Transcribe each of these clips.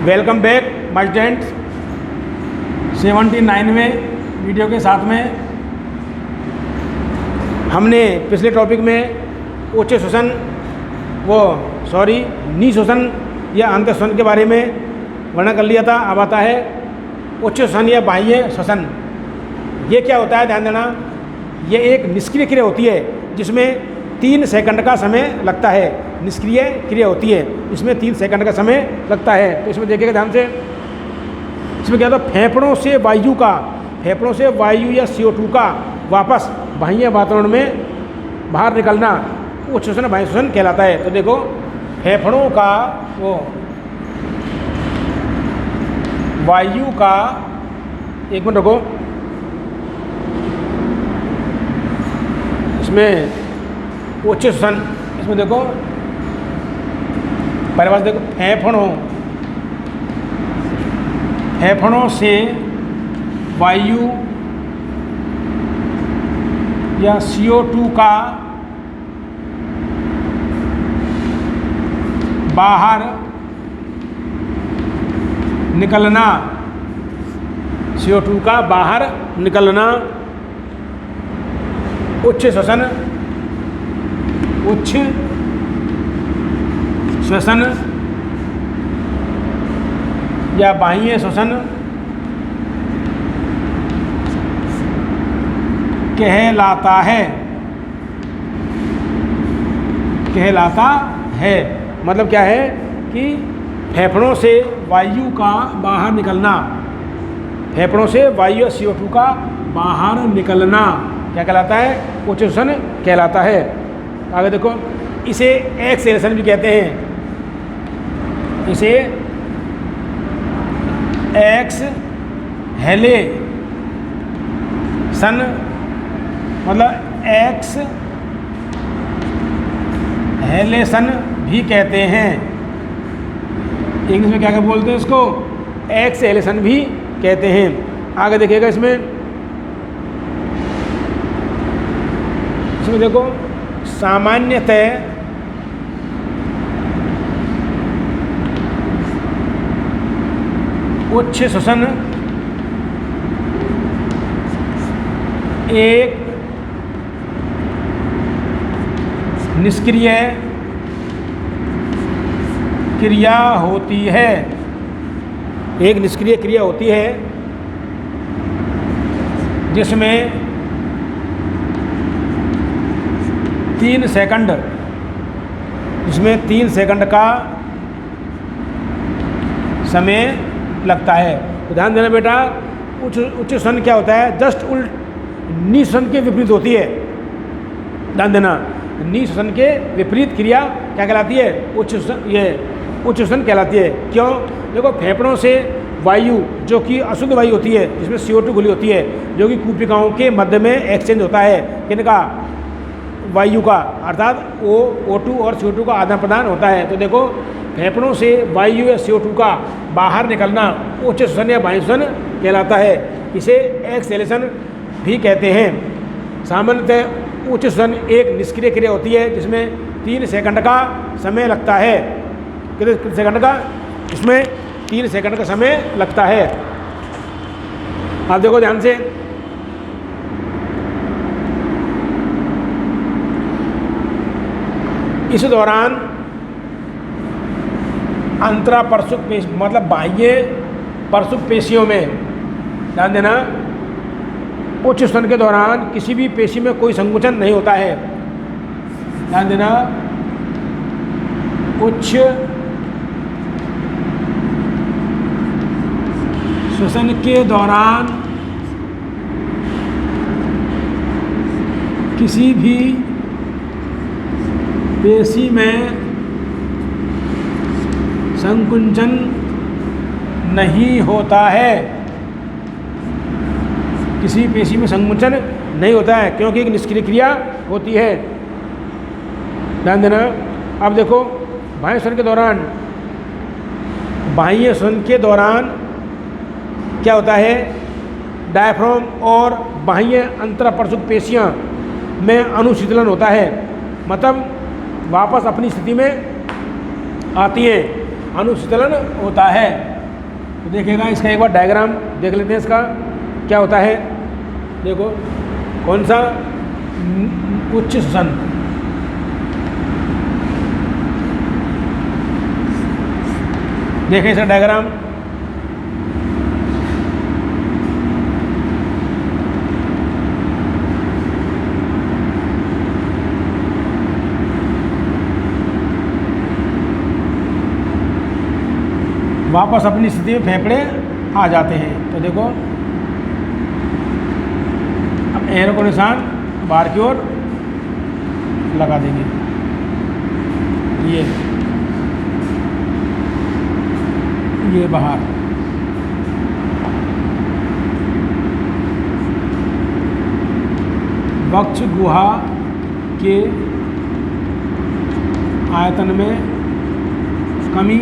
Welcome back my students. 79वें video के साथ में हमने पिछले टॉपिक में उच्च श्वसन नी श्वसन या अंत श्वसन के बारे में वर्णन कर लिया था। अब आता है उच्च श्वसन या बाह्य श्वसन। ये क्या होता है, ध्यान देना। ये एक निष्क्रिय क्रिया होती है जिसमें 3 सेकंड का समय लगता है। निष्क्रिय क्रिया होती है, इसमें 3 सेकंड का समय लगता है। तो इसमें देखिएगा ध्यान से, इसमें क्या होता है, फेफड़ों से वायु या CO2 का वापस बाह्य वातावरण में बाहर निकलना उच्च श्वसन बाह्य श्वसन कहलाता है। तो देखो, फेफड़ों का वायु का, एक मिनट रुको, इसमें उच्च श्वसन, इसमें देखो पहले बात देखो, फेफड़ों से वायु या CO2 का बाहर निकलना, CO2 का बाहर निकलना उच्च श्वसन या बाह्य श्वसन कहलाता है। मतलब क्या है कि फेफड़ों से वायु का बाहर निकलना, फेफड़ों से वायु या CO2 का बाहर निकलना क्या कहलाता है, उच्च श्वसन कहलाता है। आगे देखो, इसे एक्सहेलेशन भी कहते हैं। इसे एक्सहेलेशन मतलब एक्सहेलेशन भी कहते हैं। इंग्लिश में क्या बोलते हैं इसको, एक्सहेलेशन भी कहते हैं। आगे देखिएगा, इसमें देखो, सामान्यतः उच्च श्वसन एक निष्क्रिय क्रिया होती है। एक निष्क्रिय क्रिया होती है जिसमें 3 सेकंड का समय लगता है। तो ध्यान देना बेटा, उच्च श्वसन क्या होता है, जस्ट नी श्वसन के विपरीत होती है। ध्यान देना, नी श्वसन के विपरीत क्रिया क्या कहलाती है, उच्च श्वसन कहलाती है। क्यों? देखो, फेफड़ों से वायु जो कि अशुद्ध वायु होती है, जिसमें CO2 घुली होती है, जो कि कूपिकाओं के मध्य में एक्सचेंज होता है, किनका, वायु का, अर्थात O2 और CO2 का आदान प्रदान होता है। तो देखो, फेफड़ों से वायु या CO2 का बाहर निकलना उच्च श्वसन या बाह्य श्वसन कहलाता है। इसे एक्सहेलेशन भी कहते हैं। सामान्यतः उच्च श्वसन एक निष्क्रिय क्रिया होती है जिसमें 3 सेकंड का समय लगता है। कितने सेकंड का? इसमें 3 सेकंड का समय लगता है। आप देखो ध्यान से, इस दौरान अंतरापरसुक पेशी मतलब बाह्य परसुक पेशियों में, ध्यान देना, उच्च श्वसन के दौरान किसी भी पेशी में कोई संकुचन नहीं होता है। ध्यान देना, उच्च श्वसन के दौरान किसी भी पेशी में संकुचन नहीं होता है। किसी पेशी में संकुचन नहीं होता है क्योंकि एक निष्क्रिय क्रिया होती है। ध्यान देना। अब देखो, बाह्य श्वसन के दौरान क्या होता है, डायफ्राम और बाह्य अंतरापरसुक पेशियाँ में अनुशीतलन होता है, मतलब वापस अपनी स्थिति में आती हैं, अनुशीतलन होता है। तो देखिएगा इसका एक बार डायग्राम देख लेते हैं इसका क्या होता है। देखो कौन सा उच्च श्वसन, देखें इसका डायग्राम। वापस अपनी स्थिति में फेफड़े आ जाते हैं। तो देखो अब एरो को निशान बाहर की ओर लगा देंगे। ये बाहर, वक्ष गुहा के आयतन में कमी,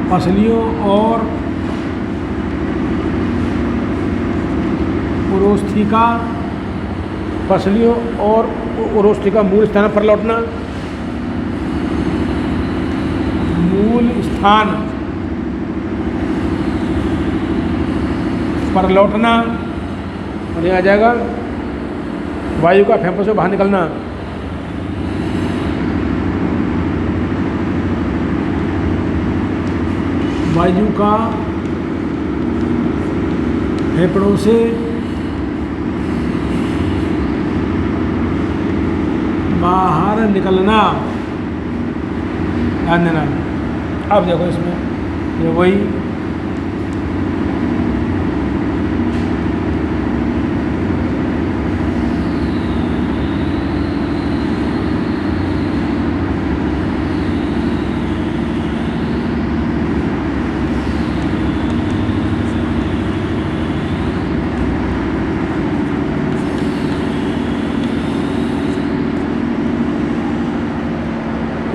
पसलियों और उरोस्थिका, पसलियों और उरोस्थिका मूल स्थान पर लौटना, मूल स्थान पर लौटना, और ये आ जाएगा वायु का फेफड़ों से बाहर निकलना। वायु का फेफड़ों से बाहर निकलना, ध्यान देना। अब देखो इसमें ये वही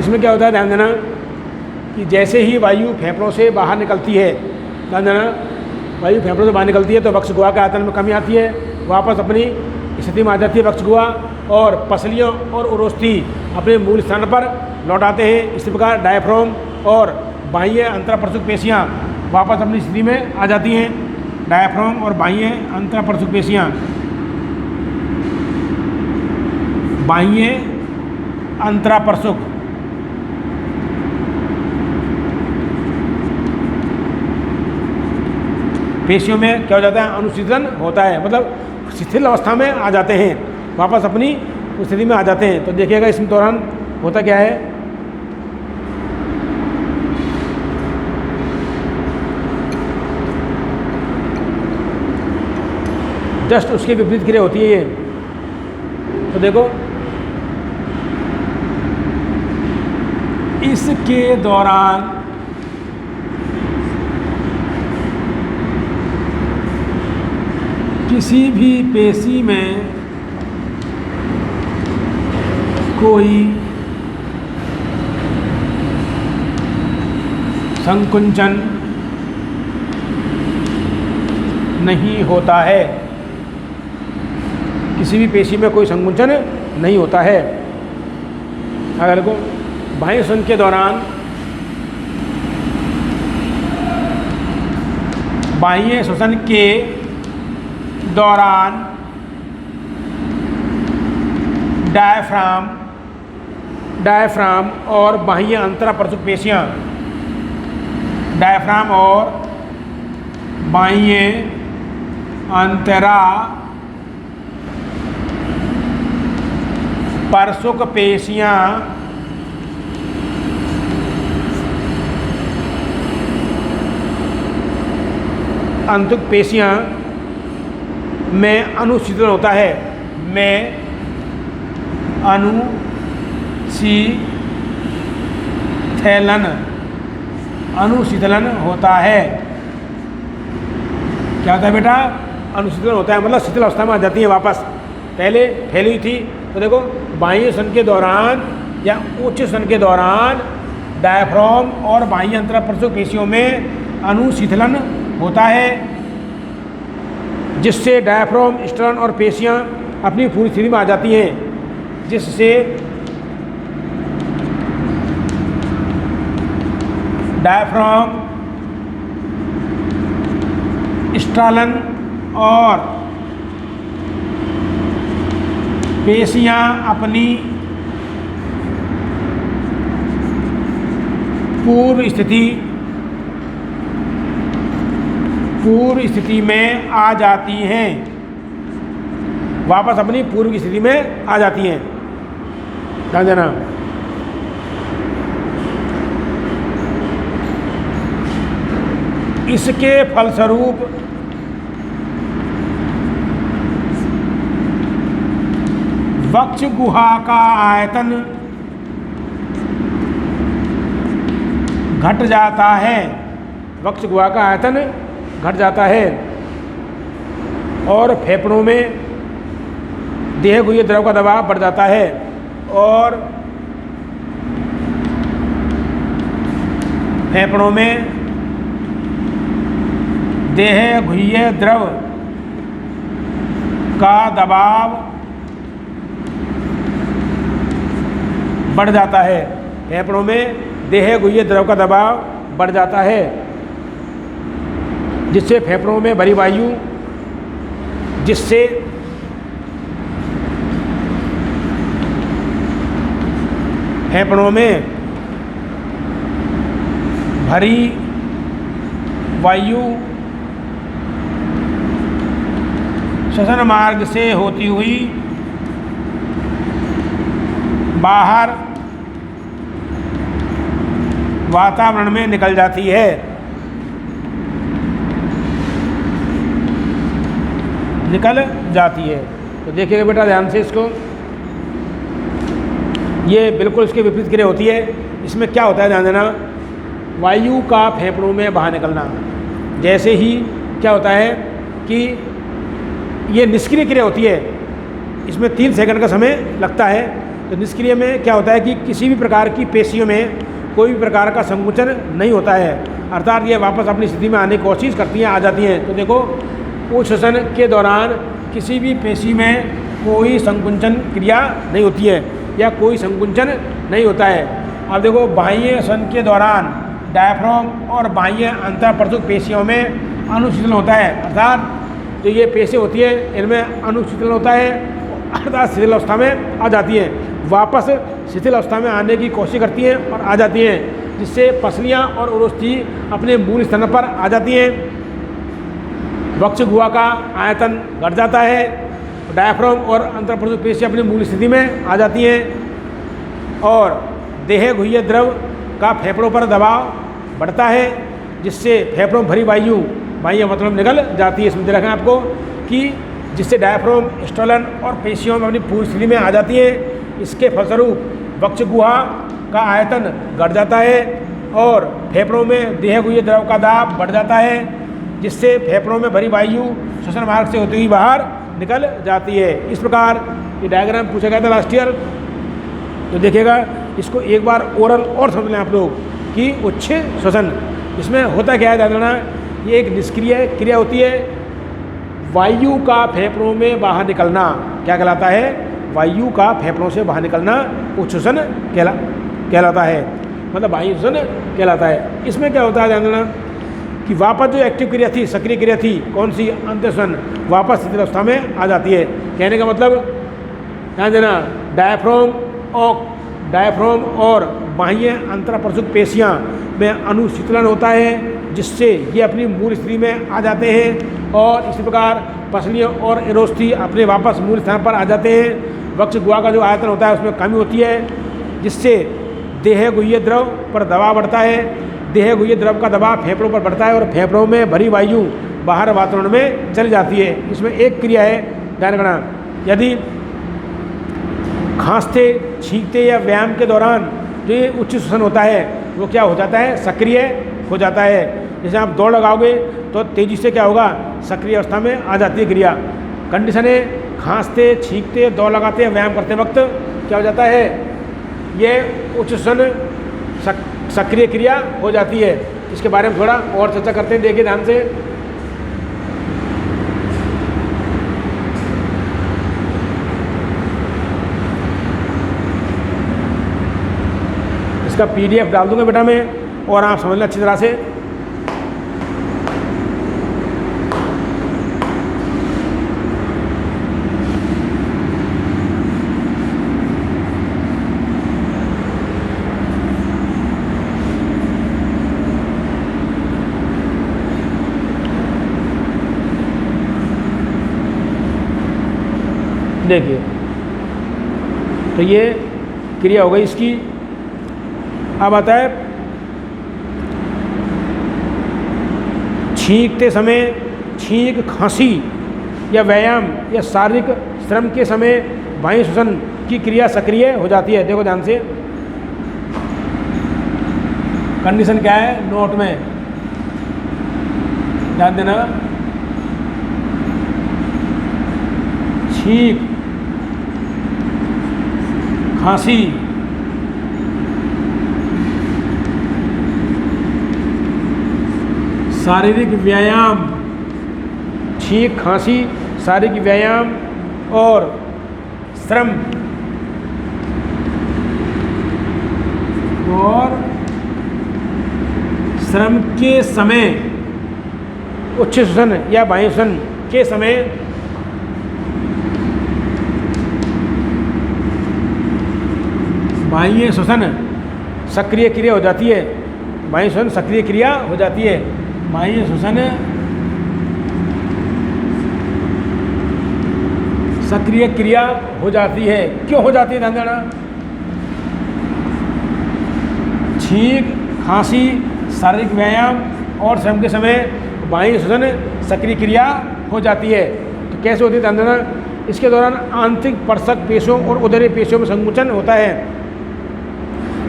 इसमें क्या होता है, ध्यान देना कि जैसे ही वायु फेफड़ों से बाहर निकलती है, ध्यान देना, वायु फेफड़ों से बाहर निकलती है तो वक्ष गुहा के आयतन में कमी आती है, वापस अपनी स्थिति में आ जाती है वक्ष गुहा, और पसलियों और उरोस्थी अपने मूल स्थान पर लौट आते हैं। इसी प्रकार डायफ्राम और बाह्य अंतरापरशुक पेशियाँ वापस अपनी स्थिति में आ जाती हैं। डायफ्राम और बाह्य अंतरापरशुक पेशियाँ, बाह्य अंतरापरशुक पेशियों में क्या हो जाता है, अनुशीतन होता है, मतलब शिथिल अवस्था में आ जाते हैं, वापस अपनी स्थिति में आ जाते हैं। तो देखिएगा इस दौरान होता क्या है, जस्ट उसके विपरीत क्रिया होती है ये। तो देखो इसके दौरान किसी भी पेशी में कोई संकुंचन नहीं होता है, किसी भी पेशी में कोई संकुंचन नहीं होता है। अगर को बाह्य श्वसन के दौरान, बाह्य श्वसन के दौरान डायफ्राम और बाह्य अंतरापरशुक पेशियाँ, डायफ्राम और बाह्य अंतरापरशुक पेशियाँ अंतुक पेशियाँ में अनुशीतलन होता है, में अनुशीतलन होता है। क्या होता है बेटा, अनुशीतलन होता है, मतलब शिथिल अवस्था में आ जाती है वापस, पहले फैली हुई थी। तो देखो बाह्य श्वसन के दौरान या उच्च श्वसन के दौरान डायफ्राम और बाह्य अंतरापरशुक पेशियों में अनुशीतलन होता है, जिससे डायफ्राम, स्टर्न और पेशियाँ अपनी पूरी स्थिति में आ जाती हैं, जिससे डायफ्राम, स्टालन और पेशियां अपनी पूर्व स्थिति में आ जाती हैं, वापस अपनी पूर्व की स्थिति में आ जाती हैं। ध्यान देना। इसके फलस्वरूप वक्ष गुहा का आयतन घट जाता है, वक्ष गुहा का आयतन घट जाता है और फेफड़ों में देहगुह्य द्रव का दबाव बढ़ जाता है और फेफड़ों में देहगुह्य द्रव का दबाव बढ़ जाता है, फेफड़ों में देहगुह्य द्रव का दबाव बढ़ जाता है, जिससे फेफड़ों में भरी वायु, जिससे फेफड़ों में भरी वायु श्वसन मार्ग से होती हुई बाहर वातावरण में निकल जाती है। तो देखिएगा बेटा ध्यान से इसको, ये बिल्कुल इसके विपरीत क्रिया होती है। इसमें क्या होता है ध्यान देना, वायु का फेफड़ों में बाहर निकलना, जैसे ही क्या होता है कि ये निष्क्रिय क्रिया होती है, इसमें 3 सेकंड का समय लगता है। तो निष्क्रिय में क्या होता है कि किसी भी प्रकार की पेशियों में कोई भी प्रकार का संकुचन नहीं होता है, अर्थात ये वापस अपनी स्थिति में आने की कोशिश करती हैं, आ जाती हैं। तो देखो उच्च श्वसन के दौरान किसी भी पेशी में कोई संकुचन क्रिया नहीं होती है या कोई संकुचन नहीं होता है। अब देखो बाह्य श्वसन के दौरान डायफ्राम और बाह्य अंतःप्रसूत पेशियों में अनुशीतलन होता है, अर्थात जो ये पेशी होती है इनमें अनुशीतलन होता है, अर्थात शिथिल अवस्था में आ जाती है, वापस शिथिल अवस्था में आने की कोशिश करती हैं और आ जाती हैं, जिससे पसलियाँ और उरोस्थी अपने मूल स्थान पर आ जाती हैं। वक्ष गुहा का आयतन घट जाता है, डायफ्राम और अंतःप्रसूत पेशी अपनी मूल स्थिति में आ जाती हैं और देहगुह्य द्रव का फेफड़ों पर दबाव बढ़ता है, जिससे फेफड़ों भरी वायु बाह्य मतलब निकल जाती है। इसमें दे रखें आपको कि जिससे डायफ्राम, स्टोलन और पेशियों में अपनी पूर्व स्थिति में आ जाती है। इसके फलस्वरूप वक्ष गुहा का आयतन घट जाता है और फेफड़ों में देहगुह्य द्रव का दाब बढ़ जाता है, जिससे फेफड़ों में भरी वायु श्वसन मार्ग से होती हुई बाहर निकल जाती है। इस प्रकार ये डायग्राम पूछा गया था लास्ट ईयर, तो देखिएगा इसको एक बार ओरल और समझ लें आप लोग कि उच्च श्वसन, इसमें होता क्या है दादा, ये एक निष्क्रिय क्रिया होती है। वायु का फेफड़ों में बाहर निकलना क्या कहलाता है, वायु का फेफड़ों से बाहर निकलना उच्च श्वसन कहलाता है, मतलब वायु श्वसन कहलाता है। इसमें क्या होता है ध्यान देना कि वापस जो एक्टिव क्रिया थी, सक्रिय क्रिया थी, कौन सी, अंतःश्वसन, वापस शिथिल अवस्था में आ जाती है। कहने का मतलब ध्यान देना, डायफ्राम और बाह्य अंतःप्रसूत पेशियाँ में अनुशीतलन होता है, जिससे ये अपनी मूल स्थिति में आ जाते हैं और इसी प्रकार पसलियों और एरोस्थी अपने वापस मूल स्थान पर आ जाते हैं। वक्ष गुहा का जो आयतन होता है उसमें कमी होती है, जिससे देहगुह्य द्रव पर दबाव बढ़ता है, देहगुह्य द्रव का दबाव फेफड़ों पर बढ़ता है और फेफड़ों में भरी वायु बाहर वातावरण में चली जाती है। इसमें एक क्रिया है ध्यान रखना, यदि खांसते, छींकते या व्यायाम के दौरान जो ये उच्च श्वसन होता है वो क्या हो जाता है, सक्रिय हो जाता है। जैसे आप दौड़ लगाओगे तो तेज़ी से क्या होगा, सक्रिय अवस्था में आ जाती है क्रिया। कंडीशन है खांसते, छींकते, दौड़ लगाते, व्यायाम करते वक्त क्या हो जाता है, ये उच्च श्वसन सक्रिय क्रिया हो जाती है। इसके बारे में थोड़ा और चर्चा करते हैं, देखिए ध्यान से। इसका PDF डाल दूंगा बेटा मैं, और आप समझ लें अच्छी तरह से। देखिए, तो ये क्रिया हो गई इसकी। अब आता है छींकते समय, छींक, खांसी या व्यायाम या शारीरिक श्रम के समय वायु श्वसन की क्रिया सक्रिय हो जाती है। देखो ध्यान से, कंडीशन क्या है नोट में, ध्यान देना। छींक, खांसी, शारीरिक व्यायाम, छींक, खांसी, शारीरिक व्यायाम और श्रम के समय, उच्च श्वसन या वायु श्वसन के समय बाह्य श्वसन सक्रिय क्रिया हो जाती है। बाह्य श्वसन सक्रिय क्रिया हो जाती है। बाह्य श्वसन सक्रिय क्रिया हो जाती है। क्यों हो जाती है ध्यान देना। छींक, खांसी, शारीरिक व्यायाम और श्रम के समय बाह्य श्वसन सक्रिय क्रिया हो जाती है। तो कैसे होती है ध्यान देना। इसके दौरान आंतरिक पर्शक पेशियों और उदरीय पेशियों में संकुचन होता है।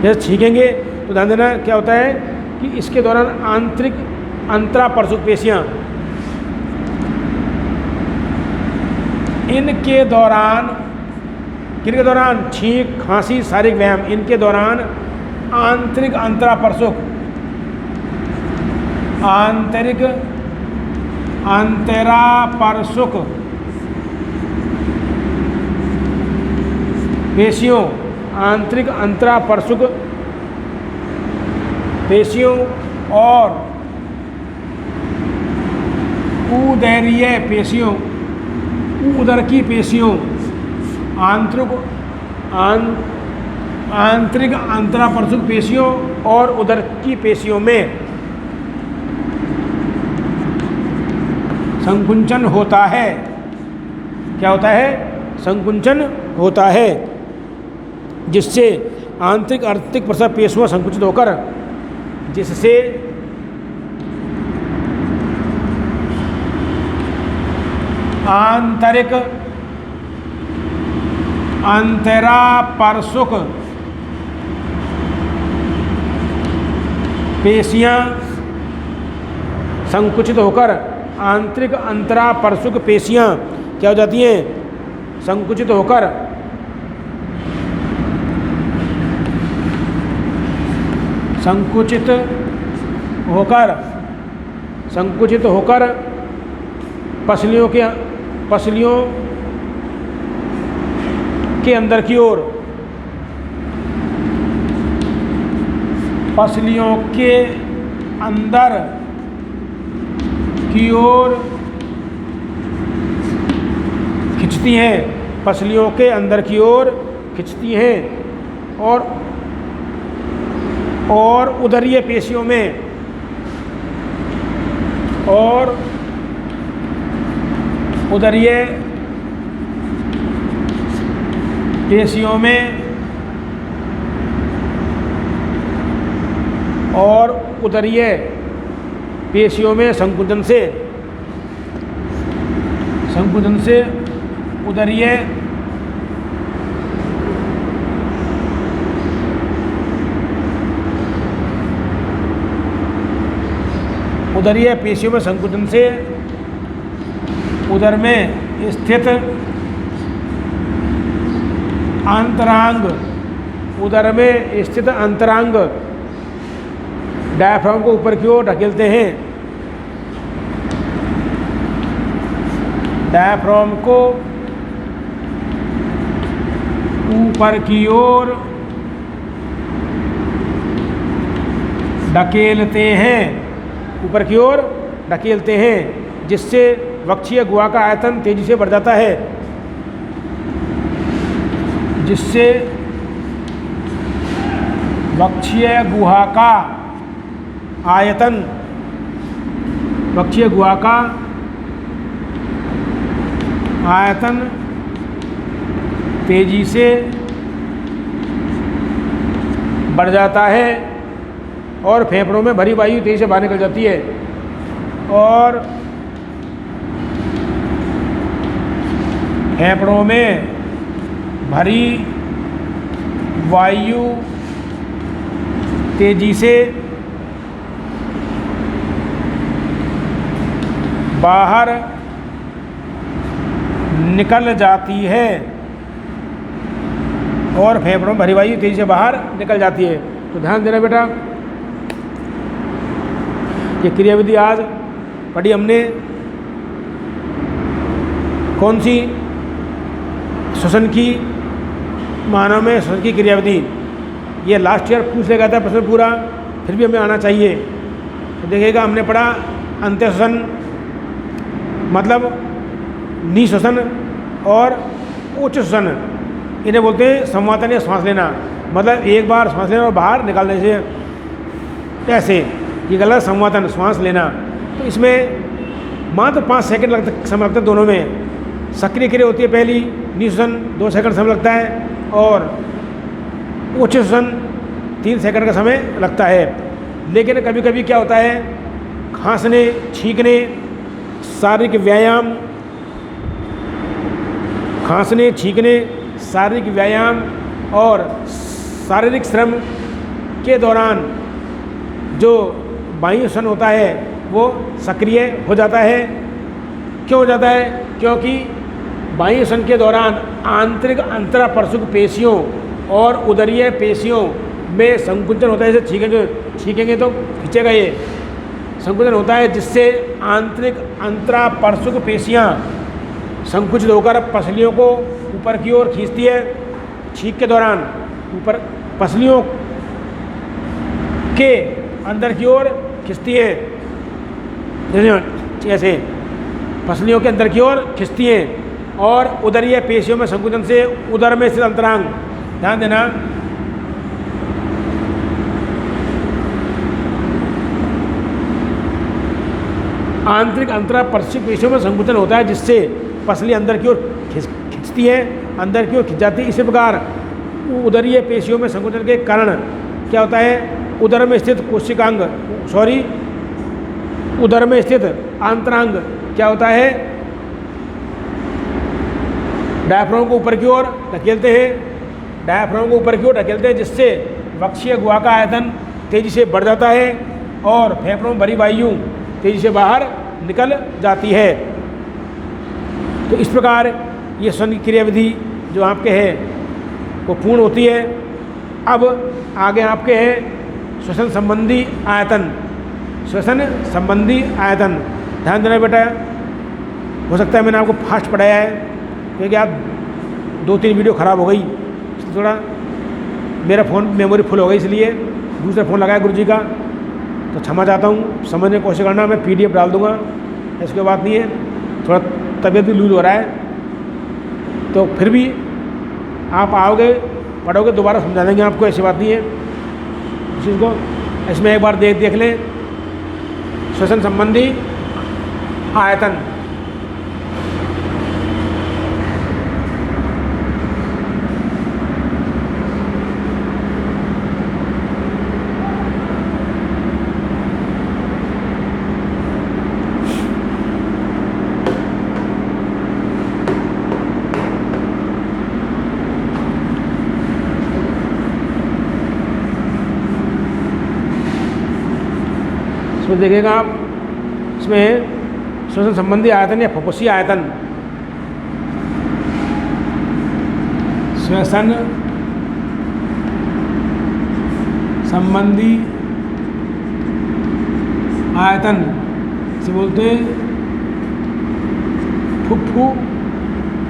जैसे छींकेंगे तो ध्यान देना क्या होता है कि इसके दौरान आंतरिक अंतरापर्शक पेशियाँ, इनके दौरान, किनके दौरान, छींक, खांसी, शारीरिक व्यायाम, इनके दौरान आंतरिक अंतरापर्शक, आंतरिक अंतरापर्शक पेशियों, आंतरिक अंतरापर्शक पेशियों और उदरीय पेशियों, उदर की पेशियों, आंतरिक अंतरापर्शक पेशियों और उदर की पेशियों में संकुंचन होता है। क्या होता है? संकुंचन होता है, जिससे आंतरिक अर्तिक पर्शक पेशियां संकुचित होकर, जिससे आंतरिक अंतरापर्शक पेशियां संकुचित होकर, आंतरिक अंतरापर्शक पेशियां क्या हो जाती हैं? संकुचित होकर संकुचित होकर पसलियों के अंदर की ओर, पसलियों के अंदर की ओर खिंचती हैं, पसलियों के अंदर की ओर खिंचती हैं और उदरीय पेशियों में उदरीय पेशियों में संकुचन से उदरीय पेशियों में संकुचन से उदर में स्थित अंतरांग डायफ्राम को ऊपर की ओर ढकेलते हैं। डायफ्राम को ऊपर की ओर ढकेलते हैं, ऊपर की ओर ढकेलते हैं, जिससे वक्षीय गुहा का आयतन तेजी से बढ़ जाता है, जिससे वक्षीय गुहा का आयतन, वक्षीय गुहा का आयतन तेजी से बढ़ जाता है और फेफड़ों में भरी वायु तेजी से बाहर निकल जाती है, और फेफड़ों में भरी वायु तेजी से बाहर निकल जाती है, और फेफड़ों में भरी वायु तेजी से बाहर निकल जाती है। तो ध्यान देना बेटा, ये क्रियाविधि आज पढ़ी हमने, कौन सी? श्वसन की, मानव में श्वसन की क्रियाविधि। ये लास्ट ईयर पूछ लेगा था प्रश्न पूरा, फिर भी हमें आना चाहिए। तो देखिएगा, हमने पढ़ा अंत्य श्वसन मतलब निःश्वसन और उच्च श्वसन, इन्हें बोलते हैं संवातन या श्वास लेना, मतलब एक बार श्वास लेना और बाहर निकालने से, ऐसे ये गलत संवातन, श्वास लेना। तो इसमें मात्र 5 सेकंड समय लगता है दोनों में। सक्रिय क्रिया होती है पहली, निःश्वसन 2 सेकंड समय लगता है, और उच्च श्वसन 3 सेकंड का समय लगता है। लेकिन कभी कभी क्या होता है, खांसने, छींकने, शारीरिक व्यायाम, खांसने, छींकने, शारीरिक व्यायाम और शारीरिक श्रम के दौरान जो वायु श्वसन होता है वो सक्रिय हो जाता है। क्यों हो जाता है? क्योंकि वायु श्वसन के दौरान आंतरिक अंतरापरशुक पेशियों और उदरीय पेशियों में संकुचन होता है। जैसे छींकेंगे तो खींचेगा, ये संकुचन होता है, जिससे आंतरिक अंतरापरशुक पेशियाँ संकुचित होकर पसलियों को ऊपर की ओर खींचती है। छींक के दौरान ऊपर पसलियों के अंदर की ओर खींचती है, जैसे पसलियों के अंदर की ओर खींचती हैं, और उदरीय पेशियों में संकुचन से उदर में स्थित अंतरांग, ध्यान देना, आंतरिक अंतरापरशुक पेशियों में संकुचन होता है, जिससे पसली अंदर की ओर खिंचती है, अंदर की ओर खिंच जाती है। इसी प्रकार उदरीय पेशियों में संकुचन के कारण क्या होता है, उदर में स्थित कोशिकांग, उदर में स्थित आंतरांग क्या होता है, डायफ्राम को ऊपर की ओर धकेलते हैं, डायफ्राम को ऊपर की ओर धकेलते हैं, जिससे वक्षीय गुहा का आयतन तेजी से बढ़ जाता है और फेफड़ों में भरी वायु तेजी से बाहर निकल जाती है। तो इस प्रकार ये श्वसन की क्रियाविधि जो आपके है वो पूर्ण होती है। अब आगे आपके है श्वसन संबंधी आयतन। श्वसन संबंधी आयतन, ध्यान देना बेटा, हो सकता है मैंने आपको फास्ट पढ़ाया है क्योंकि आप 2-3 वीडियो ख़राब हो गई, इसलिए थोड़ा मेरा फ़ोन मेमोरी फुल हो गई, इसलिए दूसरा फ़ोन लगाया गुरुजी का, तो क्षमा चाहता हूँ, समझने की कोशिश करना। मैं PDF डाल दूँगा, ऐसी कोई बात नहीं है। थोड़ा तबीयत भी लूज हो रहा है, तो फिर भी आप आओगे, पढ़ोगे, दोबारा समझा देंगे आपको, ऐसी बात नहीं है। इस चीज़ को इसमें एक बार देख लें, श्वसन संबंधी आयतन। इसमें देखिएगा आप, इसमें श्वसन संबंधी आयतन या फुफ्फुसी आयतन, श्वसन संबंधी आयतन से बोलते हैं फुफ्फुसीय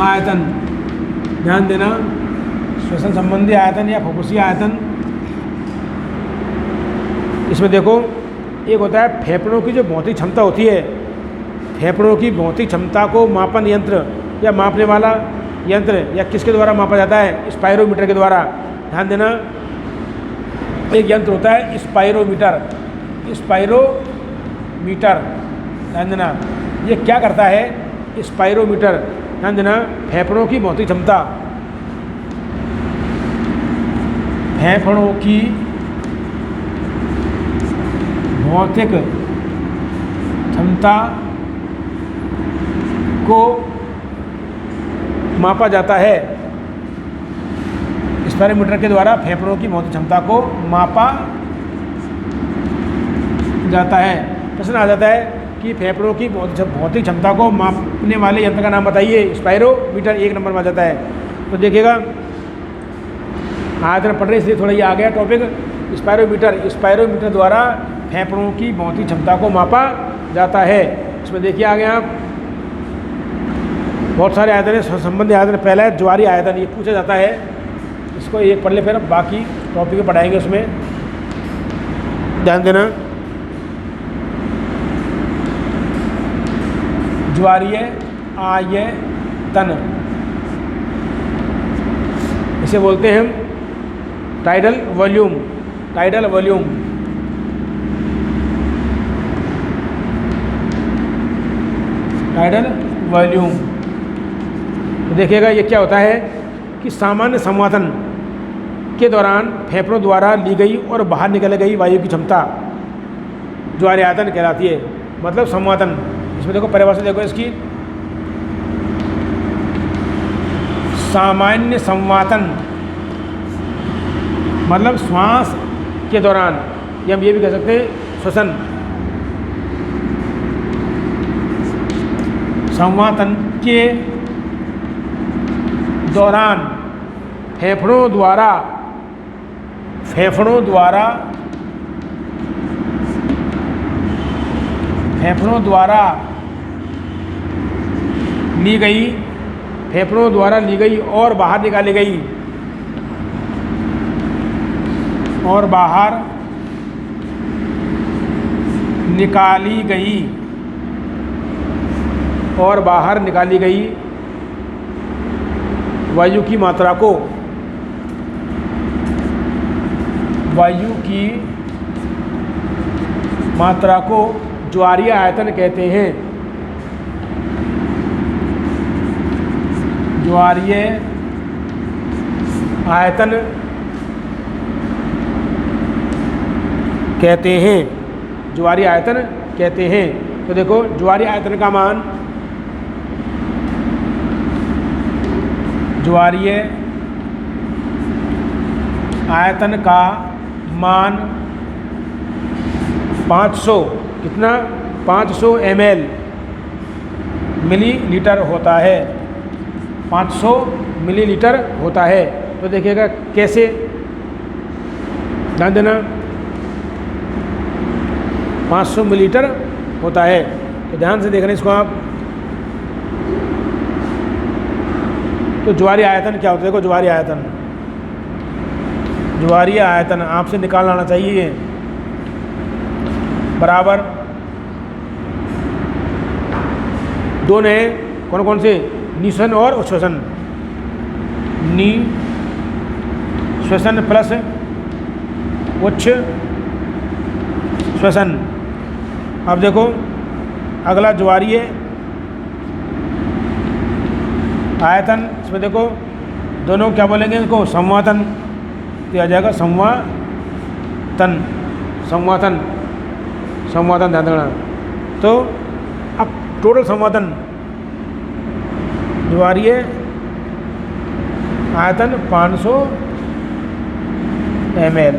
आयतन। ध्यान देना, श्वसन संबंधी आयतन या फुफ्फुसीय आयतन, इसमें देखो एक होता है फेफड़ों की जो भौतिक क्षमता होती है, फेफड़ों की भौतिक क्षमता को मापन यंत्र या मापने वाला यंत्र या किसके द्वारा मापा जाता है? स्पायरोमीटर के द्वारा। ध्यान देना, एक यंत्र होता है स्पायरोमीटर। स्पायरोमीटर, ध्यान देना, ये क्या करता है? स्पायरोमीटर, ध्यान देना, फेफड़ों की भौतिक क्षमता, फेफड़ों की भौतिक क्षमता को मापा जाता है। स्पायरोमीटर के द्वारा फेफड़ों की भौतिक क्षमता को मापा जाता है। प्रश्न आ जाता है कि फेफड़ों की भौतिक क्षमता को मापने वाले यंत्र का नाम बताइए। स्पायरोमीटर 1 नंबर में आ जाता है। तो देखिएगा, आयतन पढ़ रहे इसलिए थोड़ा ये आ गया टॉपिक। स्पायरोमीटर द्वारा फेफड़ों की भौतिक क्षमता को मापा जाता है। इसमें देखिए आगे आप बहुत सारे आयतन है, संबंधी आयतन। पहला है ज्वारीय आयतन, ये पूछा जाता है, इसको एक पढ़ ले, फिर बाकी टॉपिक पढ़ाएंगे उसमें, ध्यान देना। ज्वारीय आयतन, इसे बोलते हैं हम tidal volume. Tidal volume, tidal volume. तो देखिएगा ये क्या होता है कि सामान्य संवातन के दौरान फेफड़ों द्वारा ली गई और बाहर निकल गई वायु की क्षमता ज्वारीय आयतन कहलाती है। मतलब संवातन, इसमें देखो परिभाषा देखो इसकी, सामान्य संवातन मतलब श्वास के दौरान, या हम ये भी कह सकते हैं श्वसन। संवातन के दौरान फेफड़ों द्वारा ली गई और बाहर निकाली गई वायु की मात्रा को ज्वारीय आयतन कहते हैं। ज्वारीय आयतन कहते हैं। तो देखो ज्वारीय आयतन का मान, ज्वारीय आयतन का मान 500, कितना? 500 ml मिलीलीटर होता है। 500 मिलीलीटर होता है। तो देखिएगा कैसे, ध्यान देना, 500 मिलीलीटर होता है। तो ध्यान से देखना इसको आप। तो ज्वारीय आयतन क्या होता है? देखो ज्वारीय आयतन आपसे निकाल लाना चाहिए, बराबर दोनों हैं, कौन कौन से? निश्वसन और उच्छ्वसन। निश्वसन प्लस उच्छ्वसन। अब देखो अगला ज्वारीय आयतन, इसमें देखो दोनों क्या बोलेंगे इसको? संवातन। तो आ जाएगा संवातन, ध्यान देना। तो अब टोटल संवातन, ज्वारीय आयतन 500 ml,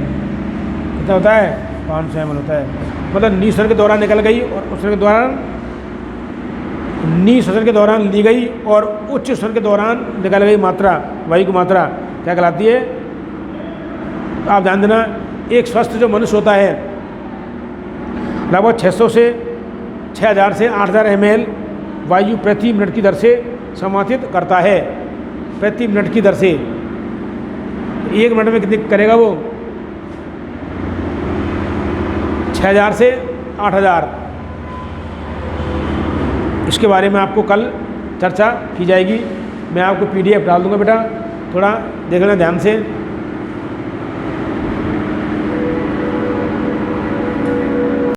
कितना होता है? 500 ml होता है। मतलब निश्वसन के दौरान निकल गई और उत्सर्जन के दौरान, निश्वसन के दौरान ली गई और उच्च श्वसन के दौरान निकल गई मात्रा, वायु की मात्रा क्या कहलाती है? आप ध्यान देना, एक स्वस्थ जो मनुष्य होता है लगभग 600 से 6000 से 8000 ml वायु प्रति मिनट की दर से संवातित करता है। प्रति मिनट की दर से 1 मिनट में कितनी करेगा वो? 6000 से 8000। इसके बारे में आपको कल चर्चा की जाएगी। मैं आपको PDF डाल दूंगा बेटा, थोड़ा देख लेना ध्यान से।